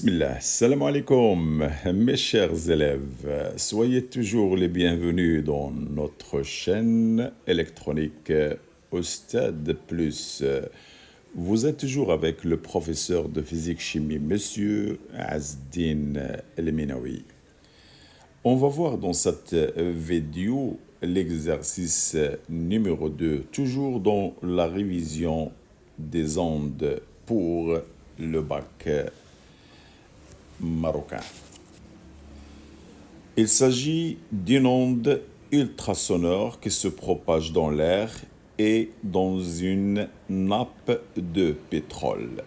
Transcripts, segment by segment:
Bismillah, salam alaikum, mes chers élèves, soyez toujours les bienvenus dans notre chaîne électronique Oustad Plus. Vous êtes toujours avec le professeur de physique-chimie, Monsieur Azdin El-Minawi. On va voir dans cette vidéo l'exercice numéro 2, toujours dans la révision des ondes pour le bac marocain. Il s'agit d'une onde ultrasonore qui se propage dans l'air et dans une nappe de pétrole.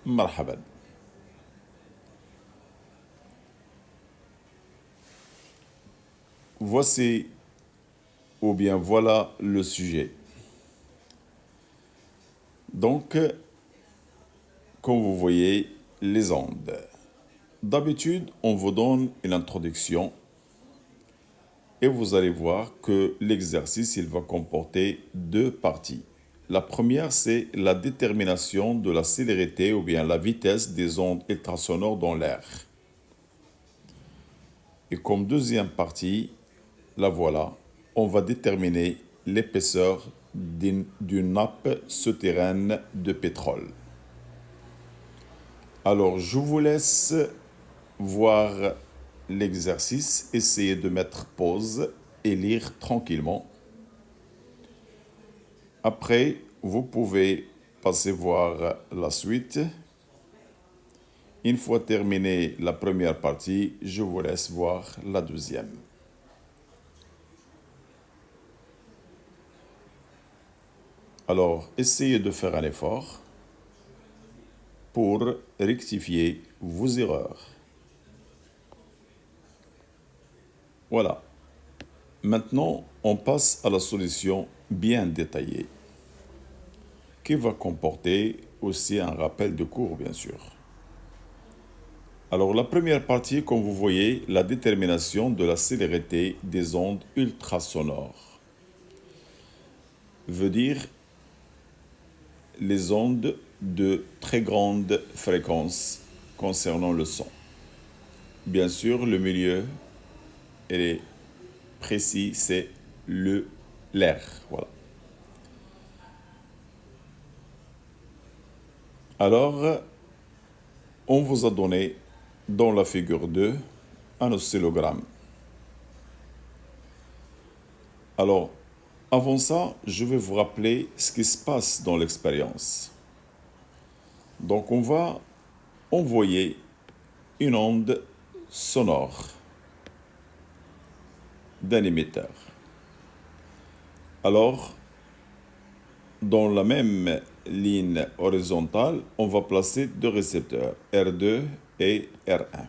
Marhaban. Voici ou bien voilà le sujet. Donc, comme vous voyez, les ondes. D'habitude, on vous donne une introduction et vous allez voir que l'exercice il va comporter deux parties. La première, c'est la détermination de la célérité ou bien la vitesse des ondes ultrasonores dans l'air. Et comme deuxième partie, la voilà, on va déterminer l'épaisseur d'une nappe souterraine de pétrole. Alors, je vous laisse voir l'exercice, essayez de mettre pause et lire tranquillement. Après, vous pouvez passer voir la suite. Une fois terminée la première partie, je vous laisse voir la deuxième. Alors, essayez de faire un effort pour rectifier vos erreurs. Voilà. Maintenant, on passe à la solution bien détaillée, qui va comporter aussi un rappel de cours, bien sûr. Alors, la première partie, comme vous voyez, la détermination de la célérité des ondes ultrasonores veut dire les ondes de très grande fréquence concernant le son. Bien sûr, le milieu est précis, c'est l'air. Voilà. Alors, on vous a donné dans la figure 2 un oscillogramme. Alors, avant ça, je vais vous rappeler ce qui se passe dans l'expérience. Donc, on va envoyer une onde sonore d'un émetteur. Alors, dans la même ligne horizontale, on va placer deux récepteurs, R2 et R1.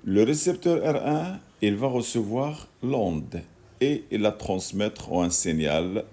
Le récepteur R1, il va recevoir l'onde et il la transmettre en un signal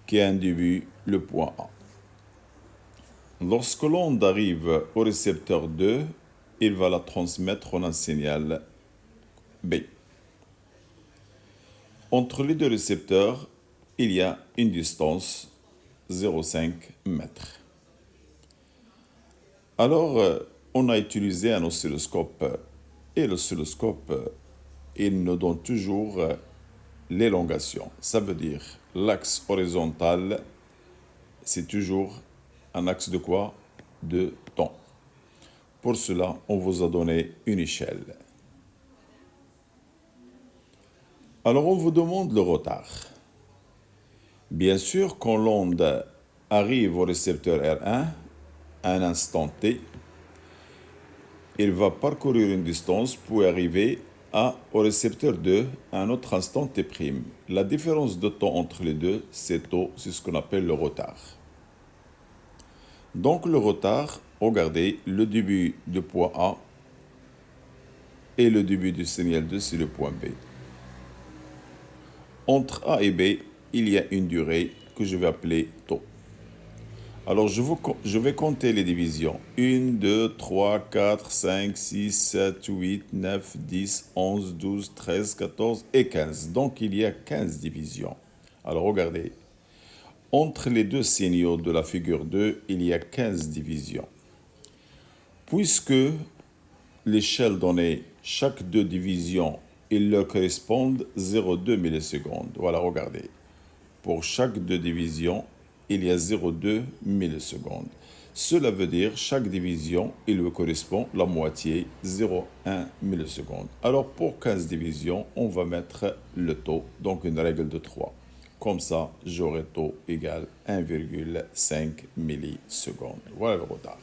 qui a un début, le point A. Lorsque l'onde arrive au récepteur 2, il va la transmettre en un signal B. Entre les deux récepteurs, il y a une distance 0,5 mètres. Alors, on a utilisé un oscilloscope et l'oscilloscope, il nous donne toujours l'élongation. Ça veut dire l'axe horizontal, c'est toujours un axe de quoi? De temps. Pour cela, on vous a donné une échelle. Alors, on vous demande le retard. Bien sûr, quand l'onde arrive au récepteur R1, à un instant T, il va parcourir une distance pour arriver au récepteur 2 à un autre instant T'. La différence de temps entre les deux, c'est ce qu'on appelle le retard. Donc le retard, regardez, le début du point A et le début du signal 2, c'est le point B. Entre A et B, il y a une durée que je vais appeler taux. Alors, je vais compter les divisions. 1, 2, 3, 4, 5, 6, 7, 8, 9, 10, 11, 12, 13, 14 et 15. Donc, il y a 15 divisions. Alors, regardez. Entre les deux signaux de la figure 2, il y a 15 divisions. Puisque l'échelle donnée, chaque deux divisions, il leur correspondent 0,2 millisecondes. Voilà, regardez. Pour chaque deux divisions, il y a 0,2 millisecondes. Cela veut dire chaque division, il lui correspond la moitié, 0,1 milliseconde. Alors pour 15 divisions, on va mettre le taux, donc une règle de 3. Comme ça, j'aurai taux égal 1,5 millisecondes. Voilà le retard.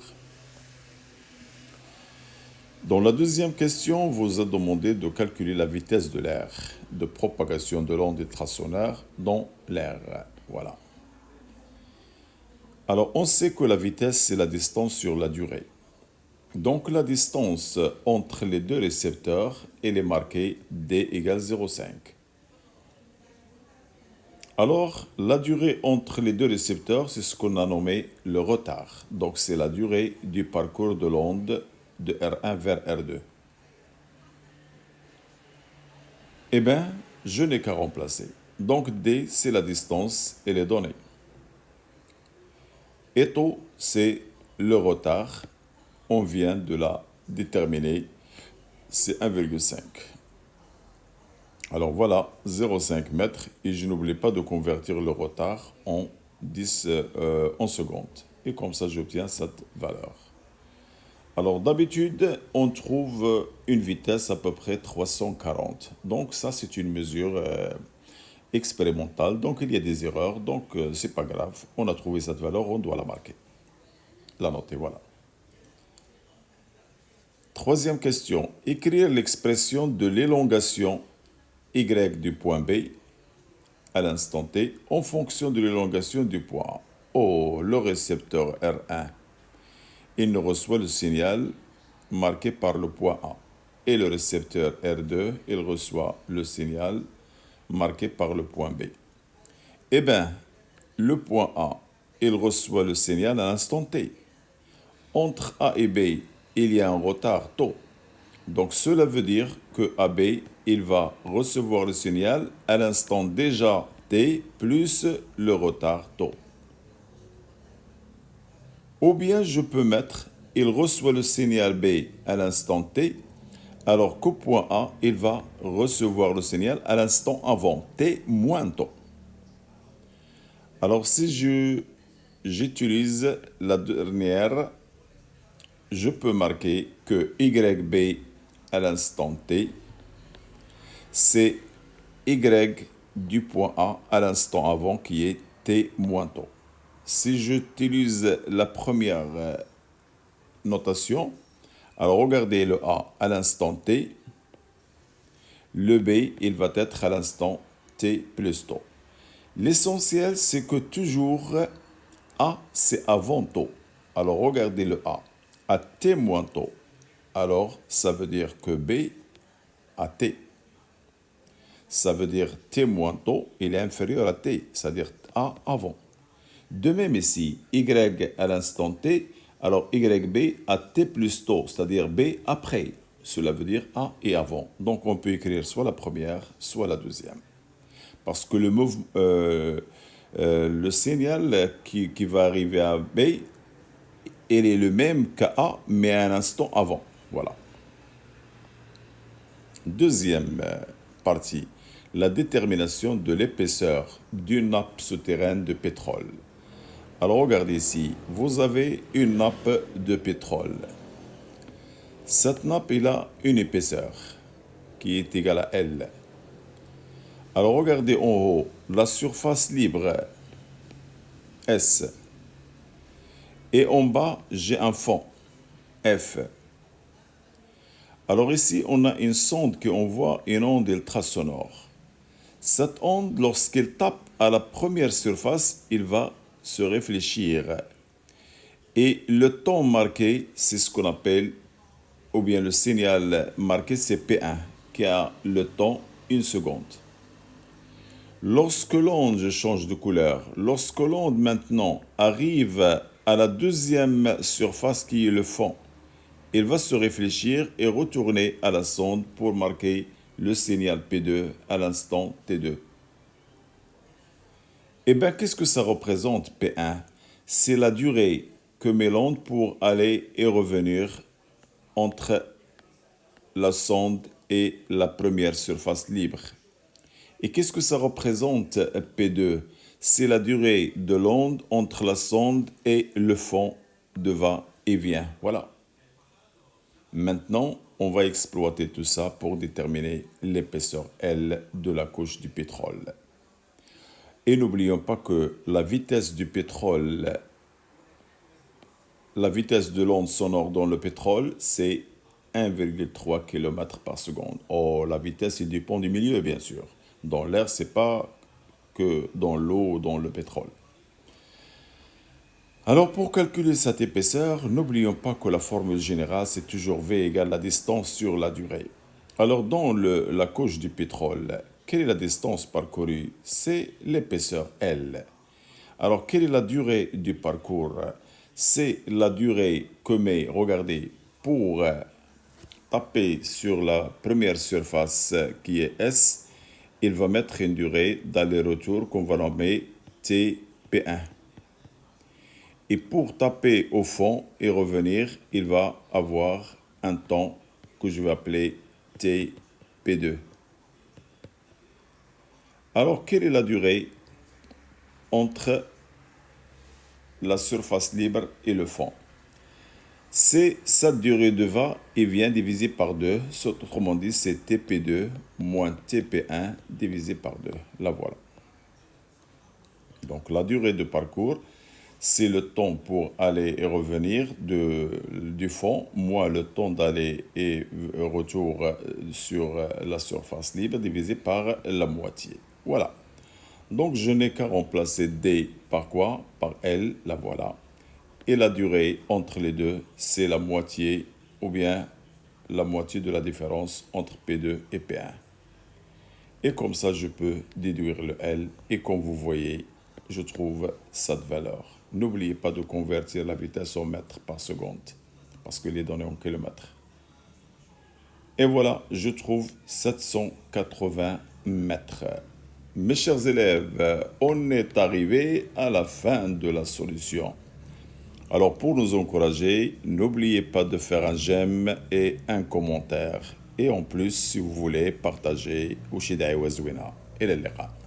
Dans la deuxième question, on vous a demandé de calculer la vitesse de l'air de propagation de l'onde ultrasonore dans l'air. Voilà. Alors, on sait que la vitesse, c'est la distance sur la durée. Donc, la distance entre les deux récepteurs, elle est marquée D égale 0,5. Alors, la durée entre les deux récepteurs, c'est ce qu'on a nommé le retard. Donc, c'est la durée du parcours de l'onde de R1 vers R2. Eh bien, je n'ai qu'à remplacer. Donc, D, c'est la distance, elle est donnée. Et taux, c'est le retard. On vient de la déterminer. C'est 1,5. Alors voilà, 0,5 mètres. Et je n'oublie pas de convertir le retard en secondes. Et comme ça, j'obtiens cette valeur. Alors d'habitude, on trouve une vitesse à peu près 340. Donc ça, c'est une mesure expérimentale. Donc il y a des erreurs. Donc c'est pas grave. On a trouvé cette valeur, on doit la marquer. La noter, voilà. Troisième question. Écrire l'expression de l'élongation y du point B à l'instant T en fonction de l'élongation du point A. Oh, le récepteur R1, il ne reçoit le signal marqué par le point A. Et le récepteur R2, il reçoit le signal marqué par le point B. Eh bien, le point A, il reçoit le signal à l'instant T. Entre A et B, il y a un retard taux. Donc cela veut dire que AB, il va recevoir le signal à l'instant déjà T plus le retard taux. Ou bien je peux mettre, il reçoit le signal B à l'instant T, alors qu'au point A, il va recevoir le signal à l'instant avant, T moins taux. Alors si j'utilise la dernière, je peux marquer que YB à l'instant T, c'est Y du point A à l'instant avant qui est T moins taux. Si j'utilise la première notation, alors regardez le A à l'instant T, le B, il va être à l'instant T plus taux. L'essentiel, c'est que toujours A, c'est avant taux. Alors regardez le A à T moins taux. Alors ça veut dire que B à T. Ça veut dire T moins taux, il est inférieur à T, c'est-à-dire A avant. De même ici, Y à l'instant T, alors YB à T plus taux, c'est-à-dire B après. Cela veut dire A et avant. Donc on peut écrire soit la première, soit la deuxième. Parce que le signal qui va arriver à B, il est le même qu'à A, mais à un instant avant. Voilà. Deuxième partie, la détermination de l'épaisseur d'une nappe souterraine de pétrole. Alors regardez ici, vous avez une nappe de pétrole. Cette nappe, elle a une épaisseur qui est égale à L. Alors regardez en haut, la surface libre S. Et en bas, j'ai un fond F. Alors ici, on a une sonde qui envoie une onde ultrasonore. Cette onde, lorsqu'elle tape à la première surface, il va se réfléchir. Et le temps marqué, c'est ce qu'on appelle, ou bien le signal marqué, c'est P1, qui a le temps 1 seconde. Lorsque l'onde change de couleur, lorsque l'onde maintenant arrive à la deuxième surface qui est le fond, il va se réfléchir et retourner à la sonde pour marquer le signal P2 à l'instant T2. Eh bien, qu'est-ce que ça représente P1? C'est la durée que met l'onde pour aller et revenir entre la sonde et la première surface libre. Et qu'est-ce que ça représente P2? C'est la durée de l'onde entre la sonde et le fond de va-et-vient. Voilà. Maintenant, on va exploiter tout ça pour déterminer l'épaisseur L de la couche du pétrole. Et n'oublions pas que la vitesse du pétrole, la vitesse de l'onde sonore dans le pétrole, c'est 1,3 km par seconde. Oh, la vitesse, il dépend du milieu, bien sûr. Dans l'air, c'est pas que dans l'eau ou dans le pétrole. Alors, pour calculer cette épaisseur, n'oublions pas que la formule générale, c'est toujours V égale la distance sur la durée. Alors, dans la couche du pétrole, quelle est la distance parcourue? C'est l'épaisseur L. Alors, quelle est la durée du parcours? C'est la durée que met, regardez, pour taper sur la première surface qui est S, il va mettre une durée d'aller-retour qu'on va nommer TP1. Et pour taper au fond et revenir, il va avoir un temps que je vais appeler TP2. Alors, quelle est la durée entre la surface libre et le fond? C'est cette durée de va-et-vient divisée par 2. Autrement dit, c'est TP2 moins TP1 divisé par 2. La voilà. Donc, la durée de parcours, c'est le temps pour aller et revenir du fond, moins le temps d'aller et retour sur la surface libre divisé par la moitié. Voilà. Donc, je n'ai qu'à remplacer D par quoi? Par L, la voilà. Et la durée entre les deux, c'est la moitié ou bien la moitié de la différence entre P2 et P1. Et comme ça, je peux déduire le L. Et comme vous voyez, je trouve cette valeur. N'oubliez pas de convertir la vitesse en mètres par seconde, parce qu'elle est donnée en kilomètres. Et voilà, je trouve 780 mètres. Mes chers élèves, on est arrivé à la fin de la solution. Alors pour nous encourager, n'oubliez pas de faire un j'aime et un commentaire. Et en plus, si vous voulez, partagez. وشي دعوة زوينة. إلى اللقاء.